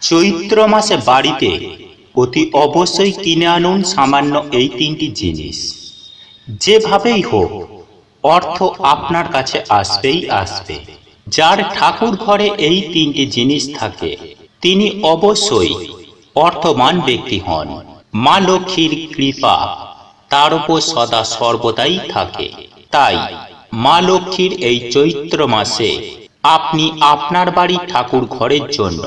চৈত্র মাসে বাড়িতে অতি অবশ্যই কিনে আনুন সামান্য এই তিনটি জিনিস। যেভাবেই হোক অর্থ আপনার কাছে আসবেই আসবে। যার ঠাকুর ঘরে এই তিনটি জিনিস থাকে তিনি অবশ্যই অর্থবান ব্যক্তি হন। মা লক্ষ্মীর কৃপা তার উপর সদা সর্বদাই থাকে। তাই মা লক্ষ্মীর এই চৈত্র মাসে আপনি আপনার বাড়ির ঠাকুর ঘরের জন্য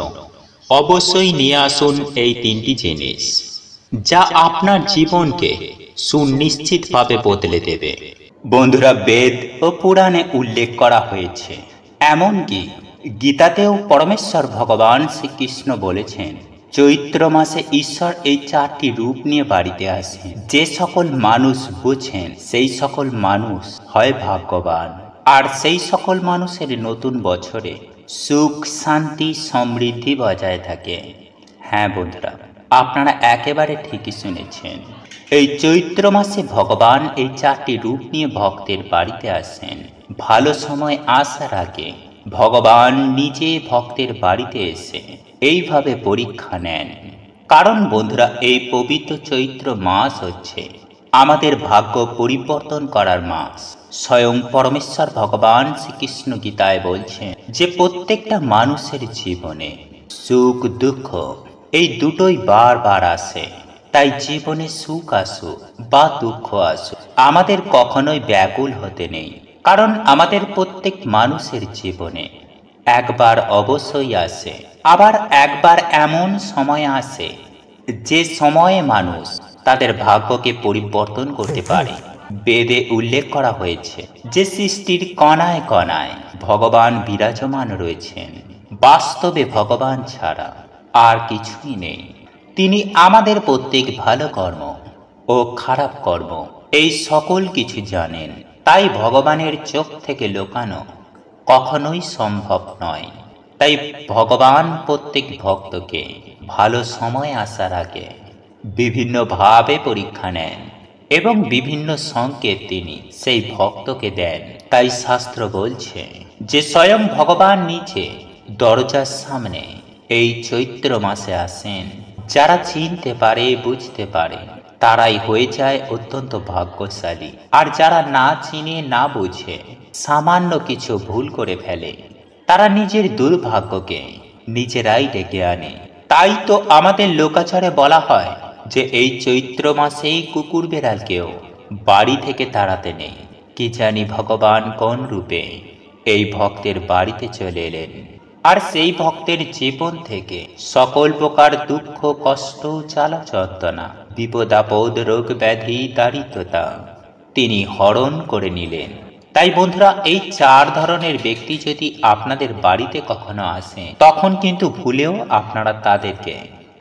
অবশ্যই নিয়ে আসুন এই তিনটি জিনিস, যা আপনার জীবনকে সুনিশ্চিতভাবে বদলে দেবে। বন্ধুরা, বেদ ও পুরাণে উল্লেখ করা হয়েছে, এমনকি গীতাতেও পরমেশ্বর ভগবান শ্রীকৃষ্ণ বলেছেন, চৈত্র মাসে ঈশ্বর এই চারটি রূপ নিয়ে বাড়িতে আসেন। যে সকল মানুষ বোঝেন সেই সকল মানুষ হয় ভাগ্যবান, আর সেই সকল মানুষের নতুন বছরে সুখ, শান্তি, সমৃদ্ধি বজায় থাকে। হ্যাঁ বন্ধুরা, আপনারা একেবারে ঠিকই শুনেছেন। এই চৈত্র মাসে ভগবান এই চারটি রূপ নিয়ে ভক্তের বাড়িতে আসেন। ভালো সময় আসার আগে ভগবান নিজে ভক্তের বাড়িতে এসে এইভাবে পরীক্ষা নেন। কারণ বন্ধুরা, এই পবিত্র চৈত্র মাস হচ্ছে আমাদের ভাগ্য পরিবর্তন করার মাস। স্বয়ং পরমেশ্বর ভগবান শ্রীকৃষ্ণ গীতায় বলছেন যে প্রত্যেকটা মানুষের জীবনে সুখ দুঃখ এই দুটোই বারবার আসে। তাই জীবনে সুখ আসুক বা দুঃখ আসুক, আমাদের কখনোই ব্যাকুল হতে নেই। কারণ আমাদের প্রত্যেক মানুষের জীবনে একবার অবশ্যই আসে, আবার একবার এমন সময় আসে যে সময়ে মানুষ তাদের ভাগ্যকে পরিবর্তন করতে পারে। বেদে উল্লেখ করা হয়েছে যে সৃষ্টির কণায় কণায় ভগবান বিরাজমান রয়েছেন। বাস্তবে ভগবান ছাড়া আর কিছুই নেই। তিনি আমাদের প্রত্যেক ভালো কর্ম ও খারাপ কর্ম এই সকল কিছু জানেন। তাই ভগবানের চোখ থেকে লুকানো কখনোই সম্ভব নয়। তাই ভগবান প্রত্যেক ভক্তকে ভালো সময় আসার আগে বিভিন্নভাবে পরীক্ষা নেন এবং বিভিন্ন সংকেত তিনি সেই ভক্তকে দেন। তাই শাস্ত্র বলছে যে স্বয়ং ভগবান নিচে দরজার সামনে এই চৈত্র মাসে আসেন। যারা চিনতে পারে, বুঝতে পারে, তারাই হয়ে যায় অত্যন্ত ভাগ্যশালী। আর যারা না চিনে, না বুঝে, সামান্য কিছু ভুল করে ফেলে, তারা নিজের দুর্ভাগ্যকে নিজেরাই ডেকে আনে। তাই তো আমাদের লোকাচারে বলা হয় যে এই চৈত্র মাসেই কুকুর বেড়ালকেও বাড়ি থেকে তাড়াতে নেই। কি জানি ভগবান কোন রূপে এই ভক্তের বাড়িতে চলে এলেন, আর সেই ভক্তের জীবন থেকে সকল প্রকার দুঃখ, কষ্ট, জ্বালা যন্ত্রণা, বিপদ আপদ, রোগ ব্যাধি, দারিদ্রতা তিনি হরণ করে নিলেন। তাই বন্ধুরা, এই চার ধরনের ব্যক্তি যদি আপনাদের বাড়িতে কখনো আসে, তখন কিন্তু ভুলেও আপনারা তাদেরকে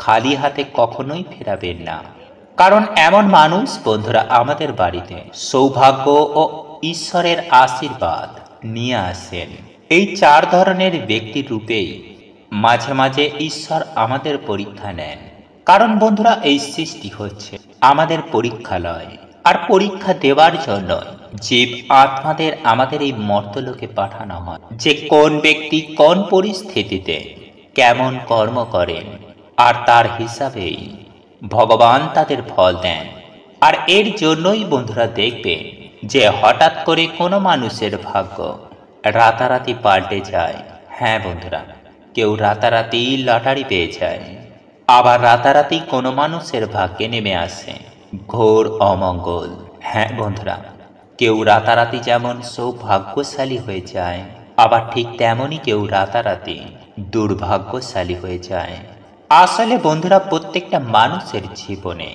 খালি হাতে কখনোই ফেরাবেন না। কারণ এমন মানুষ বন্ধুরা আমাদের বাড়িতে সৌভাগ্য ও ঈশ্বরের আশীর্বাদ নিয়ে আসেন। এই চার ধরনের ব্যক্তির রূপেই মাঝে মাঝে ঈশ্বর আমাদের পরীক্ষা নেন। কারণ বন্ধুরা, এই সৃষ্টি হচ্ছে আমাদের পরীক্ষালয়, আর পরীক্ষা দেওয়ার জন্য জীব আত্মাদের আমাদের এই মর্তলোকে পাঠানো হয়, যে কোন ব্যক্তি কোন পরিস্থিতিতে কেমন কর্ম করেন, আর তার হিসাবেই ভগবান তাদের ফল দেন। আর এর জন্যই বন্ধুরা দেখবেন যে হঠাৎ করে কোনো মানুষের ভাগ্য রাতারাতি পাল্টে যায়। হ্যাঁ বন্ধুরা, কেউ রাতারাতি লটারি পেয়ে যায়, আবার রাতারাতি কোনো মানুষের ভাগ্যে নেমে আসে ঘোর অমঙ্গল। হ্যাঁ বন্ধুরা, কেউ রাতারাতি যেমন সৌভাগ্যশালী হয়ে যায়, আবার ঠিক তেমনই কেউ রাতারাতি দুর্ভাগ্যশালী হয়ে যায়। আসলে বন্ধুরা, প্রত্যেকটা মানুষের জীবনে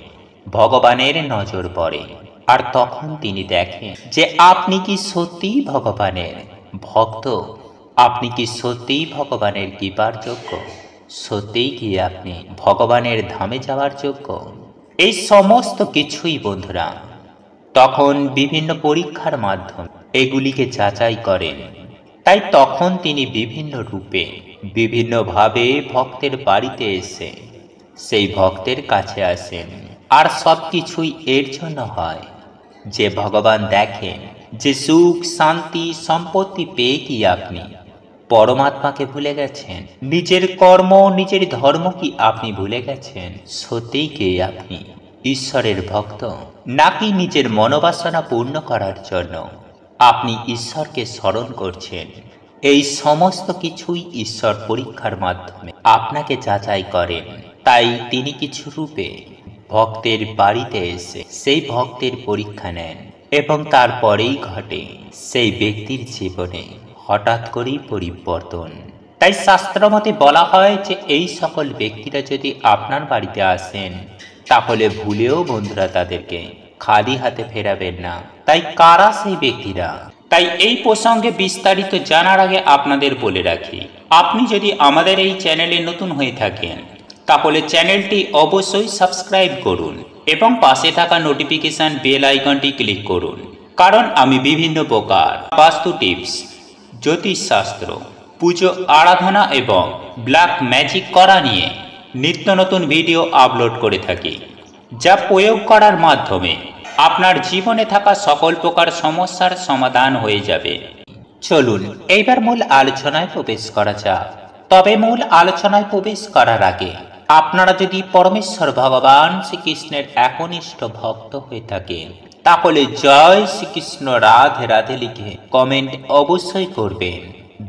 ভগবানের নজর পড়ে, আর তখন তিনি দেখেন যে আপনি কি সত্যিই ভগবানের ভক্ত, আপনি কি সত্যিই ভগবানের কৃপার যোগ্য, সত্যিই কি আপনি ভগবানের ধামে যাওয়ার যোগ্য। এই সমস্ত কিছুই বন্ধুরা তখন বিভিন্ন পরীক্ষার মাধ্যমে এগুলিকে যাচাই করেন। তাই তখন তিনি বিভিন্ন রূপে বিভিন্নভাবে ভক্তের বাড়িতে এসে সেই ভক্তের কাছে আসেন। আর সব কিছুই এর জন্য হয় যে ভগবান দেখেন যে সুখ, শান্তি, সম্পত্তি পেয়ে কি আপনি পরমাত্মাকে ভুলে গেছেন? নিজের কর্ম, নিজের ধর্ম কি আপনি ভুলে গেছেন? সত্যিই কে আপনি? ঈশ্বরের ভক্ত, নাকি নিজের মনোবাসনা পূর্ণ করার জন্য আপনি ঈশ্বরকে স্মরণ করছেন? এই সমস্ত কিছুই ঈশ্বর পরীক্ষার মাধ্যমে আপনাকে যাচাই করেন। তাই তিনি কিছু রূপে ভক্তের বাড়িতে এসে সেই ভক্তের পরীক্ষা নেন, এবং তারপরেই ঘটে সেই ব্যক্তির জীবনে হঠাৎ করেই পরিবর্তন। তাই শাস্ত্রমতে বলা হয় যে এই সকল ব্যক্তিরা যদি আপনার বাড়িতে আসেন, তাহলে ভুলেও বন্ধুরা তাদেরকে খালি হাতে ফেরাবেন না। তাই কারা সেই ব্যক্তিরা? তাই এই প্রসঙ্গে বিস্তারিত জানার আগে আপনাদের বলে রাখি, আপনি যদি আমাদের এই চ্যানেলে নতুন হয়ে থাকেন, তাহলে চ্যানেলটি অবশ্যই সাবস্ক্রাইব করুন এবং পাশে থাকা নোটিফিকেশন বেল আইকনটি ক্লিক করুন, কারণ আমি বিভিন্ন প্রকার বাস্তু টিপস, জ্যোতিষশাস্ত্র, পুজো আরাধনা এবং ব্ল্যাক ম্যাজিক করা নিয়ে নিত্য নতুন ভিডিও আপলোড করে থাকি, যা প্রয়োগ করার মাধ্যমে আপনার জীবনে থাকা সকল প্রকার সমস্যার সমাধান হয়ে যাবে। চলুন এইবার মূল আলোচনায় প্রবেশ করা যাক। তবে মূল আলোচনায় প্রবেশ করার আগে আপনারা যদি পরমেশ্বর ভগবান শ্রীকৃষ্ণের একনিষ্ঠ ভক্ত হয়ে থাকেন, তাহলে জয় শ্রীকৃষ্ণ রাধে রাধে লিখে কমেন্ট অবশ্যই করবেন।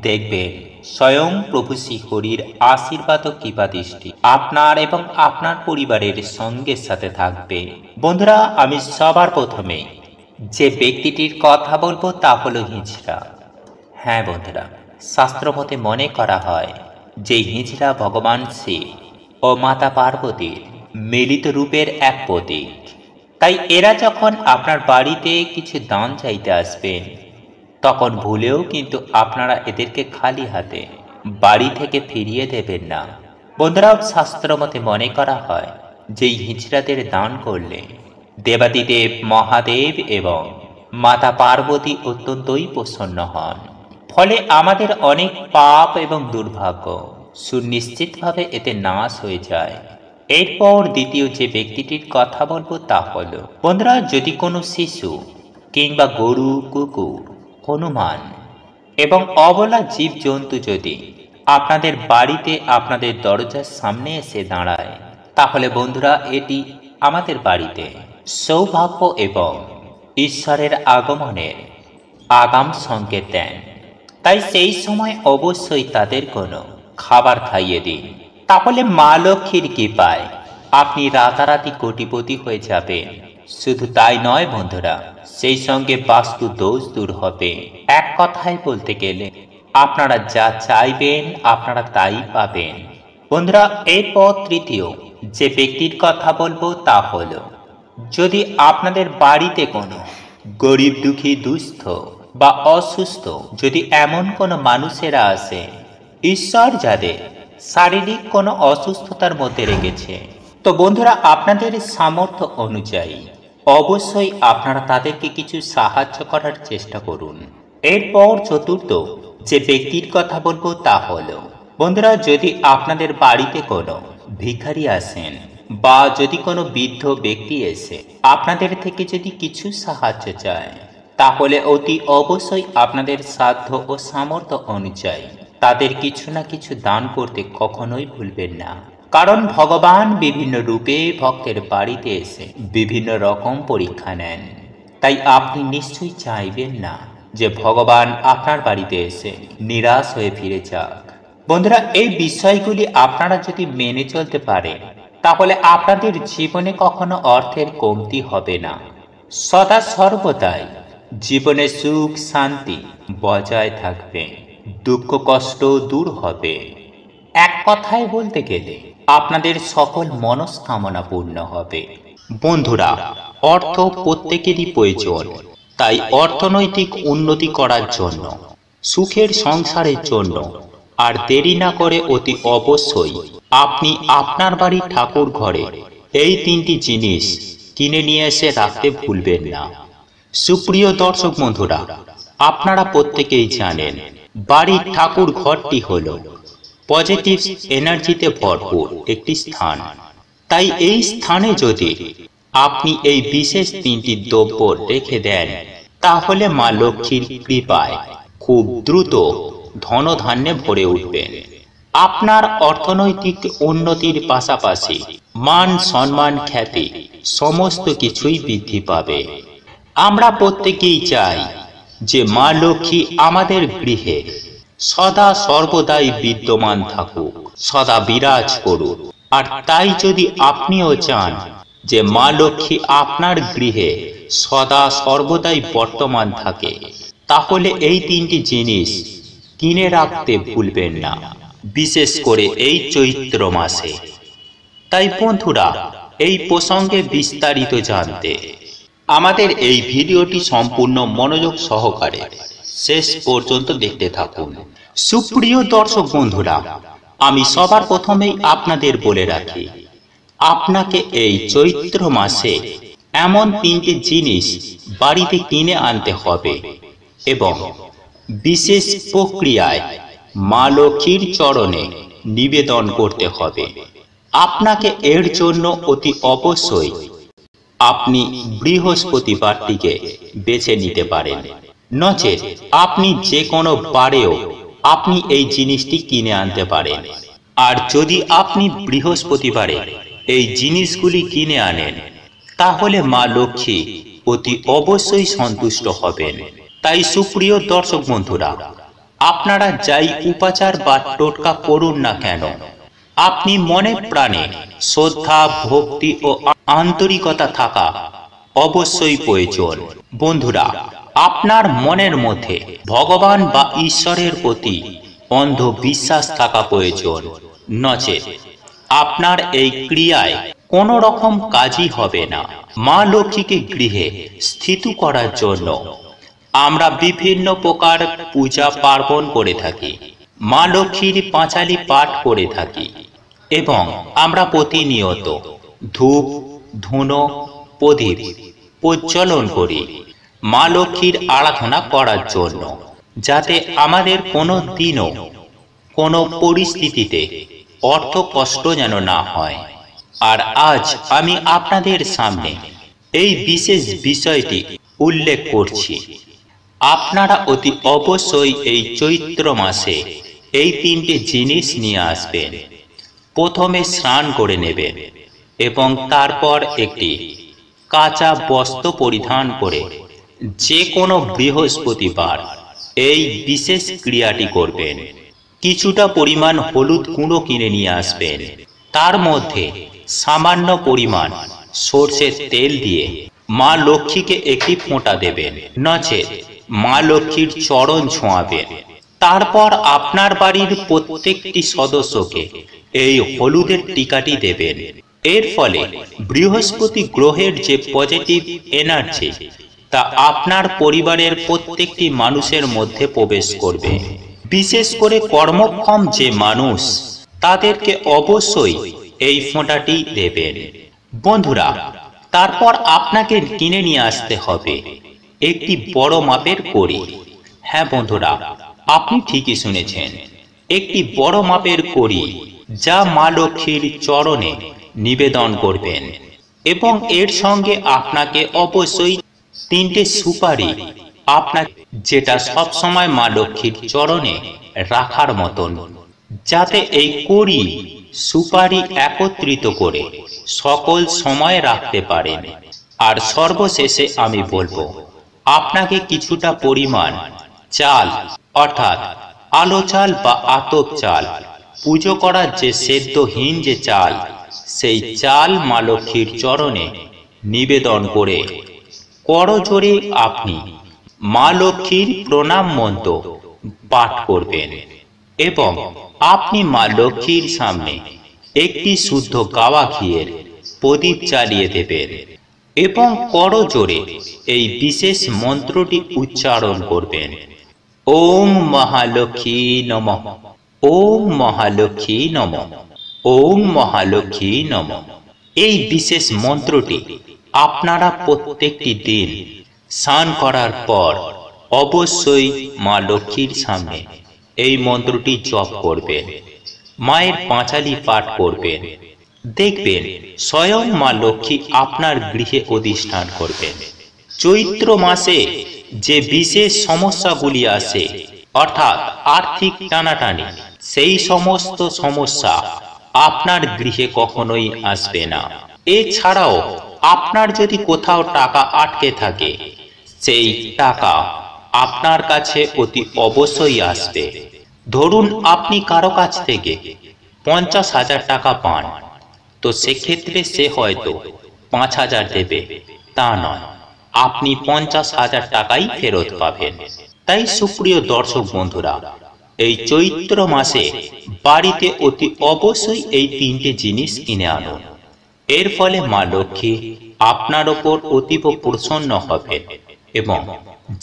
দেখবেন স্বয়ং প্রভু শ্রী হরির আশীর্বাদ ও কৃপা দৃষ্টি আপনার এবং আপনার পরিবারের সঙ্গে সাথে থাকবে। বন্ধুরা, আমি সবার প্রথমে যে ব্যক্তিটির কথা বলবো তা হলো হিজড়া। হ্যাঁ বন্ধুরা, শাস্ত্রমতে মনে করা হয় যে হিজড়া ভগবান শিব ও মাতা পার্বতীর মিলিত রূপের এক প্রতীক। তাই এরা যখন আপনার বাড়িতে কিছু দান চাইতে আসবেন, তখন ভুলেও কিন্তু আপনারা এদেরকে খালি হাতে বাড়ি থেকে ফিরিয়ে দেবেন না। বন্ধুরা, শাস্ত্রমতে মনে করা হয় যে হিজড়াদের দান করলে দেবাদিদেব মহাদেব এবং মাতা পার্বতী অত্যন্তই প্রসন্ন হন। ফলে আমাদের অনেক পাপ এবং দুর্ভাগ্য সুনিশ্চিতভাবে এতে নাশ হয়ে যায়। এরপর দ্বিতীয় যে ব্যক্তিটির কথা বলবো তা হলো, বন্ধুরা, যদি কোনো শিশু কিংবা গরু, কুকুর, হনুমান এবং অবলা জীবজন্তু যদি আপনাদের বাড়িতে আপনাদের দরজার সামনে এসে দাঁড়ায়, তাহলে বন্ধুরা এটি আমাদের বাড়িতে সৌভাগ্য এবং ঈশ্বরের আগমনের আগাম সংকেত দেন। তাই সেই সময় অবশ্যই তাদের কোনো খাবার খাইয়ে দিন। তাহলে মা লক্ষ্মীর কৃপায় আপনি রাতারাতি কোটিপতি হয়ে যাবেন। শুধু তাই নয় বন্ধুরা, সেই সঙ্গে বাস্তু দোষ দূর হবে। এক কথায় বলতে গেলে আপনারা যা চাইবেন আপনারা তাই পাবেন। বন্ধুরা, এরপর তৃতীয় যে ব্যক্তির কথা বলবো তা হলো, যদি আপনাদের বাড়িতে কোনো গরিব, দুঃখী, দুস্থ বা অসুস্থ যদি এমন কোনো মানুষেরা আসে, ঈশ্বর যাদের শারীরিক কোনো অসুস্থতার মধ্যে রেখেছে, তো বন্ধুরা আপনাদের সামর্থ্য অনুযায়ী অবশ্যই আপনারা তাদেরকে কিছু সাহায্য করার চেষ্টা করুন। এরপর চতুর্থ যে ব্যক্তির কথা বলবো তা হলো, বন্ধুরা, যদি আপনাদের বাড়িতে কোনো ভিখারি আসেন বা যদি কোনো বৃদ্ধ ব্যক্তি এসে আপনাদের থেকে যদি কিছু সাহায্য চায়, তাহলে অতি অবশ্যই আপনাদের সাধ্য ও সামর্থ্য অনুযায়ী তাদের কিছু না কিছু দান করতে কখনোই ভুলবেন না। কারণ ভগবান বিভিন্ন রূপে ভক্তের বাড়িতে এসে বিভিন্ন রকম পরীক্ষা নেন। তাই আপনি নিশ্চয়ই চাইবেন না যে ভগবান আপনার বাড়িতে এসে নিরাশ হয়ে ফিরে যাক। বন্ধুরা, এই বিষয়গুলি আপনারা যদি মেনে চলতে পারেন, তাহলে আপনাদের জীবনে কখনো অর্থের কমতি হবে না। সদা সর্বদাই জীবনে সুখ শান্তি বজায় থাকবে, দুঃখ কষ্ট দূর হবে। এক কথায় বলতে গেলে আপনাদের সকল মনস্কামনা পূর্ণ হবে। বন্ধুরা, অর্থ প্রত্যেকেরই প্রয়োজন। তাই অর্থনৈতিক উন্নতি করার জন্য, সুখের সংসারের জন্য আর দেরি না করে অতি অবশ্যই আপনি আপনার বাড়ির ঠাকুর ঘরে এই তিনটি জিনিস কিনে নিয়ে এসে রাখতে ভুলবেন না। সুপ্রিয় দর্শক বন্ধুরা, আপনারা প্রত্যেকেই জানেন বাড়ির ঠাকুর ঘরটি হলো পজিটিভ এনার্জিতে ভরপুর একটি স্থান। তাই এই স্থানে যদি আপনি এই বিশেষ তিনটি দ্রব্য রেখে দেন, তাহলে মা লক্ষ্মীর কৃপায় খুব দ্রুত ধনধান্যে ভরে উঠবেন। আপনার অর্থনৈতিক উন্নতির পাশাপাশি মান সম্মান খ্যাতি সমস্ত কিছুই বৃদ্ধি পাবে। আমরা প্রত্যেকেই চাই যে মা লক্ষ্মী আমাদের গৃহে সদা সর্বদাই বিদ্যমান থাকুক, সদা বিরাজ করুক। আর তাই যদি আপনিও চান যে মা লক্ষ্মী আপনার গৃহে সদা সর্বদাই বর্তমান থাকে, তাহলে এই তিনটি জিনিস কিনে রাখতে ভুলবেন না, বিশেষ করে এই চৈত্র মাসে। তাই বন্ধুরা, এই প্রসঙ্গে বিস্তারিত জানতে আমাদের এই ভিডিওটি সম্পূর্ণ মনোযোগ সহকারে শেষ পর্যন্ত দেখতে থাকুন। সুপ্রিয় দর্শক বন্ধুরা, আমি সবার প্রথমেই আপনাদের বলে রাখি, আপনাকে এই চৈত্র মাসে এমন তিনটি জিনিস বাড়িতে কিনে আনতে হবে এবং বিশেষ প্রক্রিয়ায় মা লক্ষ্মীর চরণে নিবেদন করতে হবে। আপনাকে এর জন্য অতি অবশ্যই আপনি বৃহস্পতিবারটিকে বেছে নিতে পারেন, নচেৎ আপনি যে কোনো বারেও আপনি এই জিনিসটি কিনে আনতে পারেন। আর যদি আপনি বৃহস্পতিবারে এই জিনিসগুলি কিনে আনেন, তাহলে মা লক্ষ্মী অতি অবশ্যই সন্তুষ্ট হবেন। তাই সুপ্রিয় দর্শক বন্ধুরা, আপনারা যাই উপাচার বা টোটকা করুন না কেন, আপনি মনে প্রাণে শ্রদ্ধা ভক্তি ও আন্তরিকতা থাকা অবশ্যই প্রয়োজন। বন্ধুরা, আপনার মনের মধ্যে ভগবান বা ঈশ্বরের প্রতি অন্ধ বিশ্বাস থাকা প্রয়োজন, নচেৎ আপনার এই ক্রিয়ায় কোনো রকম কাজই হবে না। মা লক্ষ্মীকে গৃহে স্থিত করার জন্য আমরা বিভিন্ন প্রকার পূজা পার্বণ করে থাকি, মা লক্ষ্মীর পাঁচালী পাঠ করে থাকি এবং আমরা প্রতিনিয়ত ধূপ ধুনো প্রদীপ প্রজ্বলন করি মা লক্ষ্মীর আরাধনা করার জন্য, যাতে আমাদের কোনো দিনও কোনো পরিস্থিতিতে অর্থ কষ্ট যেন না হয়। আর আজ আমি আপনাদের সামনে এই বিশেষ বিষয়টি উল্লেখ করছি। আপনারা অতি অবশ্যই এই চৈত্র মাসে এই তিনটি জিনিস নিয়ে আসবেন। প্রথমে স্নান করে নেবেন এবং তারপর একটি কাঁচা বস্ত্র পরিধান করে যে কোনো বৃহস্পতিবার এই বিশেষ ক্রিয়াটি করবেন। কিছুটা পরিমাণ হলুদ গুঁড়ো কিনে নিয়ে আসবেন, তার মধ্যে সামান্য পরিমাণ সর্ষের তেল দিয়ে মা লক্ষ্মীকে একটি ফোঁটা দেবেন, নচেৎ মা লক্ষ্মীর চরণ ছোঁয়াবেন। তারপর আপনার বাড়ির প্রত্যেকটি সদস্যকে এই হলুদের টিকাটি দেবেন। এর ফলে বৃহস্পতি গ্রহের যে পজিটিভ এনার্জি তা আপনার পরিবারের প্রত্যেকটি মানুষের মধ্যে প্রবেশ করবে। বিশেষ করে কর্মক্ষম যে মানুষ, তাদেরকে অবশ্যই এই ফোঁটাটি দেবেন। বন্ধুরা, তারপর আপনাকে কিনে নিয়ে আসতে হবে একটি বড় মাপের কড়ি। হ্যাঁ বন্ধুরা, আপনি ঠিকই শুনেছেন, একটি বড় মাপের কড়ি, যা মা লক্ষ্মীর চরণে নিবেদন করবেন। এবং এর সঙ্গে আপনাকে অবশ্যই তিনটে সুপারি, আপনার যেটা সব সময় মা লক্ষ্মীর চরণে রাখার মতন, যাতে এই কড়ি সুপারি একত্রিত করে সকল সময় রাখতে পারেন। আর সর্বশেষে আমি বলবো, আপনাকে কিছুটা পরিমাণ চাল, অর্থাৎ আলো চাল বা আতপ চাল, পুজো করার যে সেদ্ধহীন যে চাল, সেই চাল মা লক্ষ্মীর চরণে নিবেদন করে করজোড়ে আপনি মা লক্ষ্মীর প্রণাম মন্ত্র পাঠ করবেন এবং আপনি মা লক্ষ্মীর সামনে একটি শুদ্ধ গাওয়া ঘিয়ের প্রদীপ জ্বালিয়ে দেবেন এবং করজোড়ে এই বিশেষ মন্ত্রটি উচ্চারণ করবেন। ওম মহালক্ষ্মী নমঃ, ওম মহালক্ষ্মী নমঃ, ওম মহালক্ষ্মী নমঃ। এই বিশেষ মন্ত্রটি আপনারা প্রত্যেকটি দিন স্নান করার পর অবশ্যই মা লক্ষ্মীর সামনে এই মন্ত্রটি জপ করবেন, মায়ের পাঁচালী পাঠ করবেন। দেখবেন স্বয়ং মা লক্ষ্মী আপনার গৃহে অধিষ্ঠান করবেন। চৈত্র মাসে যে বিশেষ সমস্যাগুলি আসে, অর্থাৎ আর্থিক টানাটানি, সেই সমস্ত সমস্যা আপনার গৃহে কখনোই আসবে না। এছাড়াও আপনার যদি কোথাও টাকা আটকে থাকে, সেই টাকা আপনার কাছে অতি অবশ্যই আসবে। ধরুন আপনি কারো কাছ থেকে 50,000 টাকা পান, তো সেক্ষেত্রে সে হয়তো 5,000 দেবে তা নয়, আপনি 50,000 টাকাই ফেরত পাবেন। তাই সুপ্রিয় দর্শক বন্ধুরা, এই চৈত্র মাসে বাড়িতে অতি অবশ্যই এই তিনটে জিনিস কিনে আনুন। এর ফলে মা লক্ষ্মী আপনার ওপর অতীব প্রসন্ন হবেন এবং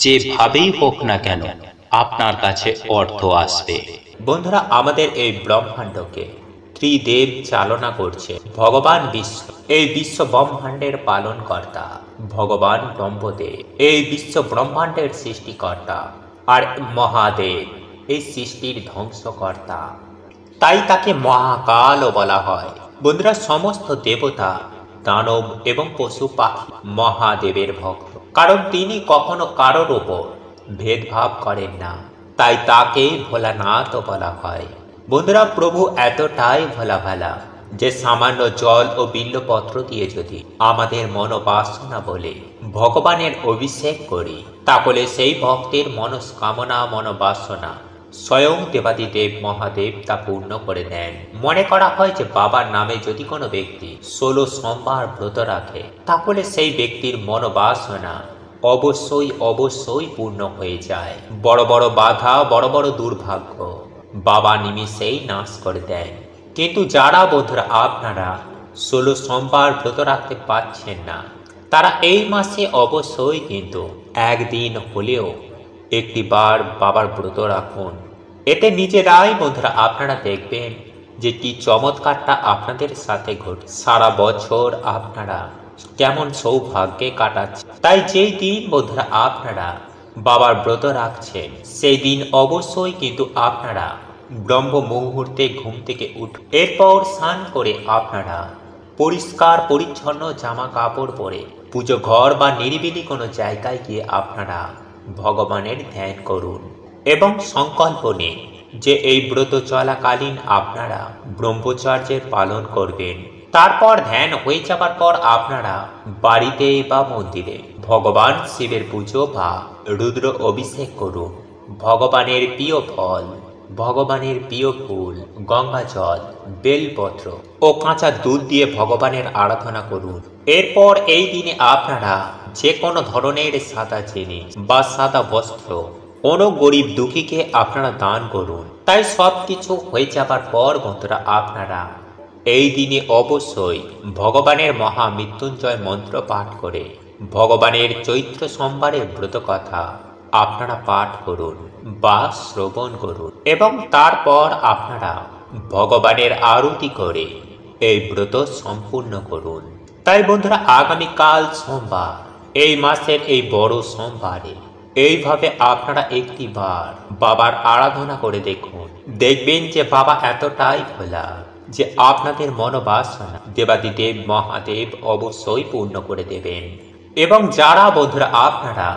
যেভাবেই হোক না কেন আপনার কাছে অর্থ আসবে। বন্ধুরা, আমাদের এই ব্রহ্মাণ্ডকে ত্রিদেব চালনা করছে ভগবান বিষ্ণু। এই বিশ্ব ব্রহ্মাণ্ডের পালনকর্তা ভগবান ব্রহ্মদেব, এই বিশ্ব ব্রহ্মাণ্ডের সৃষ্টিকর্তা। আর মহাদেব এই সৃষ্টির ধ্বংসকর্তা, তাই তাকে মহাকালও বলা হয়। বন্ধুরা, সমস্ত দেবতা, দানব এবং পশু পাখি মহাদেবের ভক্ত, কারণ তিনি কখনো কারোর ওপর ভেদভাব করেন না, তাই তাকে ভোলানাথও বলা হয়। বন্ধুরা, প্রভু এতটাই ভোলা ভালা যে সামান্য জল ও বিল্বপত্র দিয়ে যদি আমাদের মনোবাসনা বলে ভগবানের অভিষেক করি, তাহলে সেই ভক্তের মনস্কামনা মনোবাসনা স্বয়ং দেবাদিদেব মহাদেব তা পূর্ণ করে দেন। মনে করা হয় যে বাবার নামে যদি কোনো ব্যক্তি 16 সোমবার ব্রত রাখে, তাহলে সেই ব্যক্তির মনোবাসনা অবশ্যই অবশ্যই পূর্ণ হয়ে যায়। বড় বড় বাধা, বড় বড় দুর্ভাগ্য বাবা নিমিষেই নাশ করে দেন। কিন্তু যারা বন্ধুরা আপনারা 16 সোমবার ব্রত রাখতে পারছেন না, তারা এই মাসে অবশ্যই কিন্তু একদিন হলেও একটি বার বাবার ব্রত রাখুন। এতে নিজেরাই বন্ধুরা আপনারা দেখবেন যে কি চমৎকারটা আপনাদের সাথে ঘটে। সারা বছর আপনারা কেমন সৌভাগ্যে কাটাচ্ছে। তাই যেই দিন বন্ধুরা আপনারা বাবার ব্রত রাখছেন, সেই দিন অবশ্যই কিন্তু আপনারা ব্রহ্ম মুহূর্তে ঘুম থেকে উঠুন। এরপর স্নান করে আপনারা পরিষ্কার পরিচ্ছন্ন জামা কাপড় পরে পুজো ঘর বা নিরিবিলি কোনো জায়গায় গিয়ে আপনারা ভগবানের ধ্যান করুন এবং সংকল্প নিন যে এই ব্রত চলাকালীন আপনারা ব্রহ্মচর্যের পালন করবেন। তারপর ধ্যান হয়ে যাবার পর আপনারা বাড়িতে বা মন্দিরে ভগবান শিবের পুজো বা রুদ্র অভিষেক করুন। ভগবানের প্রিয় ফল, ভগবানের প্রিয় ফুল, গঙ্গা জল, বেলপত্র ও কাঁচা দুধ দিয়ে ভগবানের আরাধনা করুন। এরপর এই দিনে আপনারা যে কোনো ধরনের সাদা জিনিস বা সাদা বস্ত্র কোনো গরিব দুঃখীকে আপনারা দান করুন। তাই সব কিছু হয়ে যাবার পর বন্ধুরা আপনারা এই দিনে অবশ্যই ভগবানের মহামৃত্যুঞ্জয় মন্ত্র পাঠ করে ভগবানের চৈত্র সোমবারের ব্রত কথা আপনারা পাঠ করুন বা শ্রবণ করুন এবং তারপর আপনারা ভগবানের আরতি করে এই ব্রত সম্পূর্ণ করুন। তাই বন্ধুরা, আগামীকাল সোমবার, এই মাসের এই বড় সোমবারে এইভাবে আপনারা একটি বার বাবার আরাধনা করে দেখুন। দেখবেন যে বাবা এতটাই ভোলা যে আপনাদের মনোবাসনা দেবাদিদেব মহাদেব অবশ্যই পূর্ণ করে দেবেন। এবং যারা বন্ধুরা আপনারা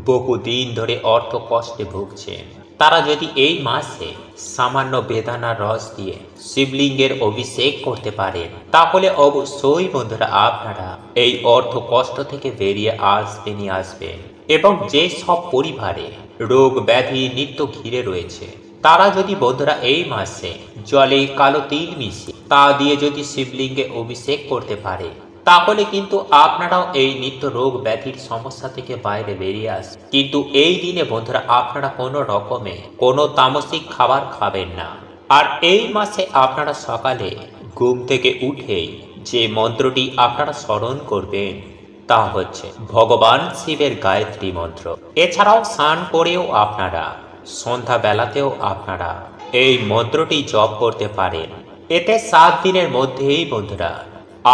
বহুদিন ধরে অর্থ কষ্টে ভুগছেন, তারা যদি এই মাসে সামান্য বেদানার রস দিয়ে শিবলিঙ্গের অভিষেক করতে পারেন, তাহলে অবশ্যই বন্ধুরা আপনারা এই অর্থ কষ্ট থেকে বেরিয়ে আসবেন। এবং যে সব পরিবারে রোগ ব্যাধি নিত্য ঘিরে রয়েছে, তারা যদি বন্ধুরা এই মাসে জলে কালো তিল মিশিয়ে তা দিয়ে যদি শিবলিঙ্গে অভিষেক করতে পারে, তাহলে কিন্তু আপনারাও এই নিত্য রোগ ব্যাধির সমস্যা থেকে বাইরে বেরিয়ে আসবেন। কিন্তু এই দিনে বন্ধুরা আপনারা কোনো রকমে কোনো তামসিক খাবার খাবেন না। আর এই মাসে আপনারা সকালে ঘুম থেকে উঠেই যে মন্ত্রটি আপনারা স্মরণ করবেন তা হচ্ছে ভগবান শিবের গায়ত্রী মন্ত্র। এছাড়াও স্নান করেও আপনারা সন্ধ্যা বেলাতেও আপনারা এই মন্ত্রটি জপ করতে পারেন। এতে 7 দিনের মধ্যেই বন্ধুরা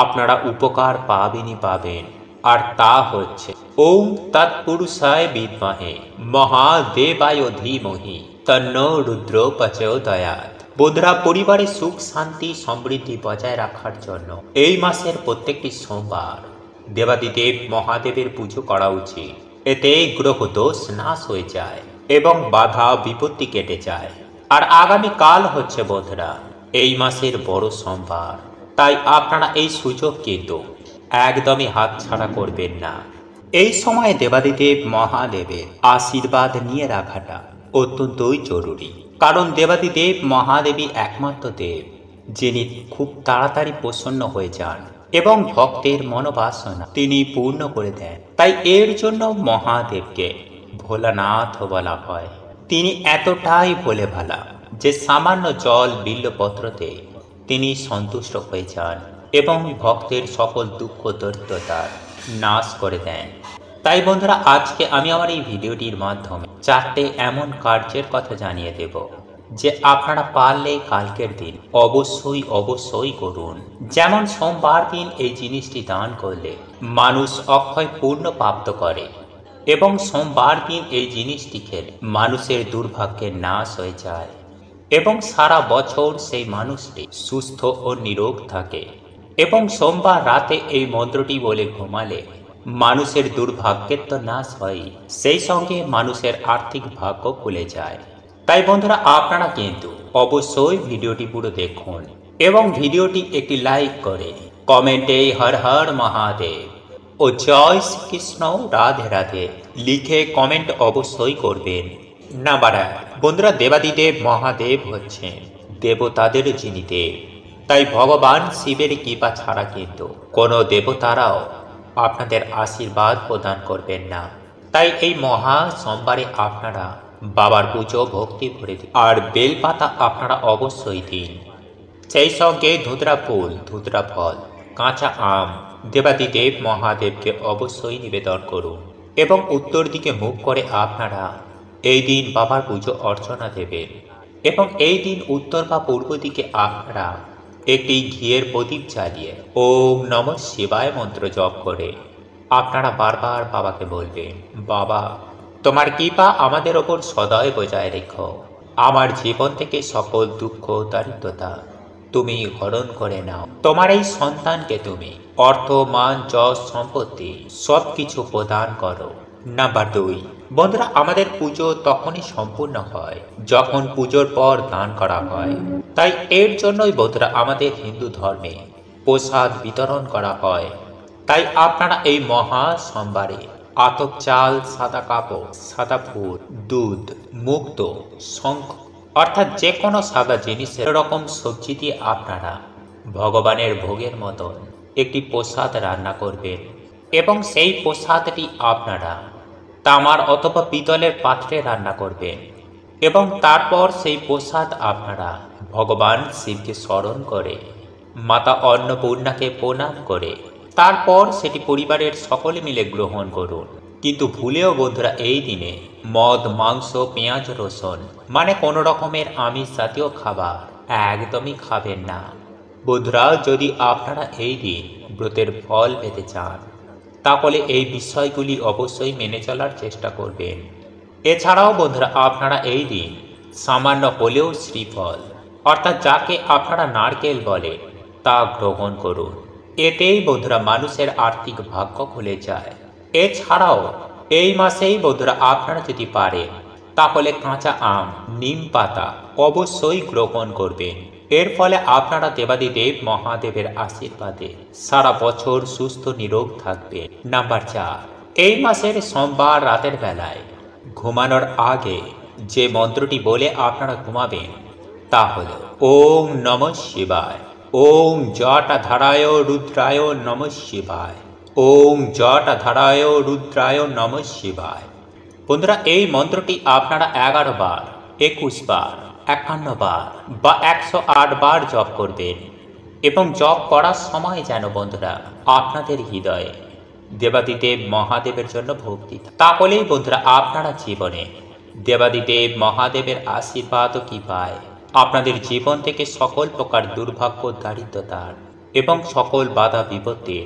আপনারা উপকার পাবেন। আর তা হচ্ছে ওম তৎপুরুষায় বিদ্মহে মহাদেবায় ধীমহি তন্নো রুদ্র প্রচোদয়াৎ। বন্ধুরা, পরিবারে সুখ শান্তি সমৃদ্ধি বজায় রাখার জন্য এই মাসের প্রত্যেকটি সোমবার দেবাদিদেব মহাদেবের পুজো করা উচিত। এতে গ্রহ দোষ নাশ হয়ে যায় এবং বাধা বিপত্তি কেটে যায়। আর আগামী কাল হচ্ছে বন্ধুরা এই মাসের বড় সোমবার, তাই আপনারা এই সুযোগ কিন্তু একদমই হাতছাড়া করবেন না। এই সময়ে দেবাদিদেব মহাদেবের আশীর্বাদ নিয়ে রাখাটা অত্যন্তই জরুরি, কারণ দেবাদিদেব মহাদেবী একমাত্র দেব যিনি খুব তাড়াতাড়ি প্রসন্ন হয়ে যান এবং ভক্তের মনোবাসনা তিনি পূর্ণ করে দেন। তাই এর জন্য মহাদেবকে ভোলানাথ বলা হয়। তিনি এতটাই ভোলে ভালা যে সামান্য জল বিল্লপত্রতে তিনি সন্তুষ্ট হয়ে যান এবং ভক্তের সকল দুঃখ দরিদ্রতার নাশ করে দেন। তাই বন্ধুরা আজকে আমি আমার এই ভিডিওটির মাধ্যমে 4টে এমন কার্যের কথা জানিয়ে দেব যে আপনারা পারলে কালকের দিন অবশ্যই করুন। যেমন সোমবার দিন এই জিনিসটি দান করলে মানুষ অক্ষয় পূর্ণ প্রাপ্ত করে এবং সোমবার দিন এই জিনিসটি খেলে মানুষের দুর্ভাগ্যের নাশ হয়ে যায় এবং সারা বছর সেই মানুষটি সুস্থ ও নিরোগ থাকে। এবং সোমবার রাতে এই মন্ত্রটি বলে ঘুমালে মানুষের দুর্ভাগ্যের তো নাশ হয়, সেই সঙ্গে মানুষের আর্থিক ভাগ্য খুলে যায়। তাই বন্ধুরা আপনারা কিন্তু অবশ্যই ভিডিওটি পুরো দেখুন এবং ভিডিওটি একটি লাইক করে কমেন্টে হর হর মহাদেব ও জয় শ্রীকৃষ্ণ রাধে রাধে লিখে কমেন্ট অবশ্যই করবেন। নাম্বার 1, বন্ধুরা দেবাদিদেব মহাদেব হচ্ছেন দেবতাদের যিনি দেব, তাই ভগবান শিবের কৃপা ছাড়া কিন্তু কোনো দেবতারাও আপনাদের আশীর্বাদ প্রদান করবেন না। তাই এই মহা সোমবারে আপনারা বাবার পুজো ভক্তি করে দিন আর বেলপাতা আপনারা অবশ্যই দিন। সেই সঙ্গে ধুতরা ফুল, ধুতরা ফল, কাঁচা আম দেবাদিদেব মহাদেবকে অবশ্যই নিবেদন করুন এবং উত্তর দিকে মুখ করে আপনারা এই দিন বাবার পুজো অর্চনা দেবেন এবং এই দিন উত্তর বা পূর্ব দিকে আপনারা একটি ঘিয়ের প্রদীপ জ্বালিয়ে ওম নমঃ শিবায় মন্ত্র জপ করে আপনারা বারবার বাবাকে বলবেন, বাবা তোমার কৃপা আমাদের ওপর সদয় বজায় রেখো, আমার জীবন থেকে সকল দুঃখ দারিদ্রতা তুমি হরণ করে নাও, তোমার এই সন্তানকে তুমি অর্থ মান যশ সম্পত্তি সব কিছু প্রদান করো। নাম্বার 2, বন্ধুরা আমাদের পুজো তখনই সম্পূর্ণ হয় যখন পুজোর পর দান করা হয়। তাই এর জন্যই বন্ধুরা আমাদের হিন্দু ধর্মে প্রসাদ বিতরণ করা হয়। তাই আপনারা এই মহা সোমবারে আতপ চাল, সাদা কাপড়, সাদা ফুল, দুধ, মুক্ত, শঙ্খ অর্থাৎ যে কোনো সাদা জিনিসের রকম সবজি দিয়ে আপনারা ভগবানের ভোগের মতন একটি প্রসাদ রান্না করবেন এবং সেই প্রসাদটি আপনারা তামার অথবা পিতলের পাত্রে রান্না করবেন এবং তারপর সেই প্রসাদ আপনারা ভগবান শিবকে স্মরণ করে মাতা অন্নপূর্ণাকে প্রণাম করে তারপর সেটি পরিবারের সকলে মিলে গ্রহণ করুন। কিন্তু ভুলেও বন্ধুরা এই দিনে মদ, মাংস, পেঁয়াজ, রসুন মানে কোনো রকমের আমিষ জাতীয় খাবার একদমই খাবেন না। বন্ধুরা যদি আপনারা এই দিন ব্রতের ফল পেতে চান তাহলে এই বিষয়গুলি অবশ্যই মেনে চলার চেষ্টা করবেন। এছাড়াও বন্ধুরা আপনারা এই দিন সামান্য হলেও শ্রীফল অর্থাৎ যাকে আপনারা নারকেল বলে তা গ্রহণ করুন। এতেই বন্ধুরা মানুষের আর্থিক ভাগ্য খুলে যায়। এছাড়াও এই মাসেই বন্ধুরা আপনারা যদি পারেন তাহলে কাঁচা আম, নিম পাতা অবশ্যই গ্রহণ করবেন। এর ফলে আপনারা দেবাদিদেব মহাদেবের আশীর্বাদে সারা বছর সুস্থ নিরোগ থাকবেন। নাম্বার 4, এই মাসের সোমবার রাতের বেলায় ঘুমানোর আগে যে মন্ত্রটি বলে আপনারা ঘুমাবেন তা হল ওম নমঃ শিবায়, ওম জটাধারায় রুদ্রায় নমঃ শিবায়, ওম জটাধারায় রুদ্রায় নমঃ শিবায়। বন্ধুরা এই মন্ত্রটি আপনারা 11 বার, 21 বার, 51 বার বা 108 বার জপ করবেন এবং জপ করার সময় যেন বন্ধুরা আপনাদের হৃদয়ে দেবাদিদেব মহাদেবের জন্য ভক্তি, তাহলেই বন্ধুরা আপনারা জীবনে দেবাদিদেব মহাদেবের আশীর্বাদও কি পায়, আপনাদের জীবন থেকে সকল প্রকার দুর্ভাগ্য, দারিদ্রতার এবং সকল বাধা বিপত্তির